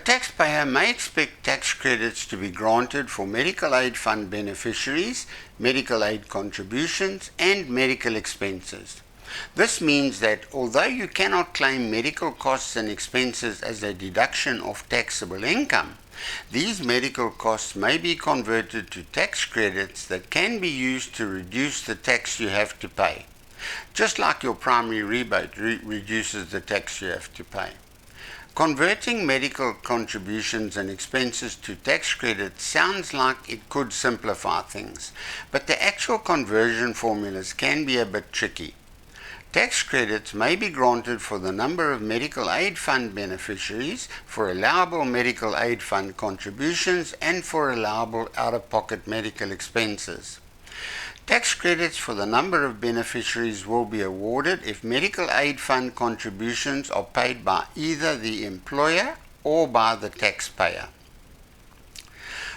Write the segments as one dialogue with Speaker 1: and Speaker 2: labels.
Speaker 1: taxpayer may expect tax credits to be granted for medical aid fund beneficiaries, medical aid contributions, and medical expenses. This means that although you cannot claim medical costs and expenses as a deduction of taxable income, these medical costs may be converted to tax credits that can be used to reduce the tax you have to pay, just like your primary rebate reduces the tax you have to pay. Converting medical contributions and expenses to tax credits sounds like it could simplify things, but the actual conversion formulas can be a bit tricky. Tax credits may be granted for the number of medical aid fund beneficiaries, for allowable medical aid fund contributions, and for allowable out-of-pocket medical expenses. Tax credits for the number of beneficiaries will be awarded if medical aid fund contributions are paid by either the employer or by the taxpayer.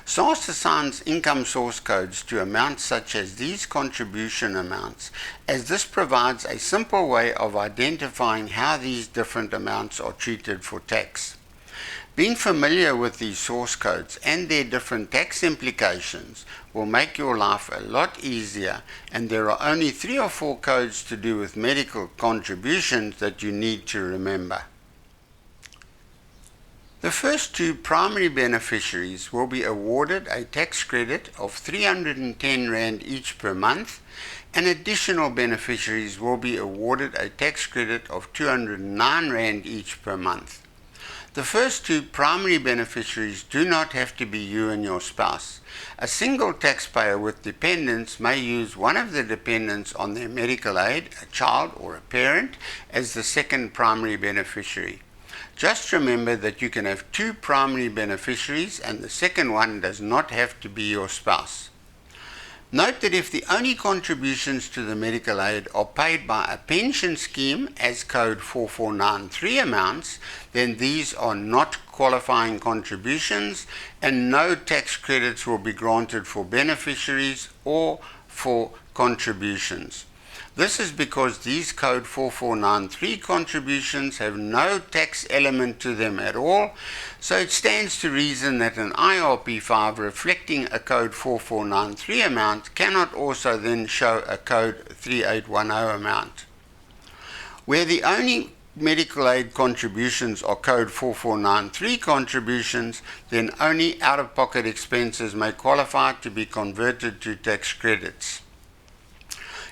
Speaker 1: SARS assigns income source codes to amounts such as these contribution amounts, as this provides a simple way of identifying how these different amounts are treated for tax. Being familiar with these source codes and their different tax implications will make your life a lot easier, and there are only 3 or 4 codes to do with medical contributions that you need to remember. The first 2 primary beneficiaries will be awarded a tax credit of 310 Rand each per month, and additional beneficiaries will be awarded a tax credit of 209 Rand each per month. The first 2 primary beneficiaries do not have to be you and your spouse. A single taxpayer with dependents may use one of the dependents on their medical aid, a child or a parent, as the second primary beneficiary. Just remember that you can have 2 primary beneficiaries and the second one does not have to be your spouse. Note that if the only contributions to the medical aid are paid by a pension scheme as code 4493 amounts, then these are not qualifying contributions and no tax credits will be granted for beneficiaries or for contributions. This is because these code 4493 contributions have no tax element to them at all, so it stands to reason that an IRP5 reflecting a code 4493 amount cannot also then show a code 3810 amount. Where the only medical aid contributions are code 4493 contributions, then only out-of-pocket expenses may qualify to be converted to tax credits.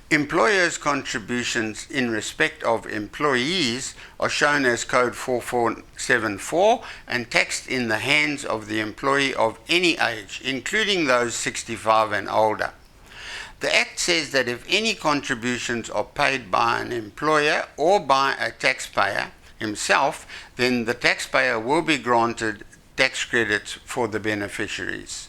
Speaker 1: Employers' contributions in respect of employees are shown as code 4474 and taxed in the hands of the employee of any age, including those 65 and older. The Act says that if any contributions are paid by an employer or by a taxpayer himself, then the taxpayer will be granted tax credits for the beneficiaries.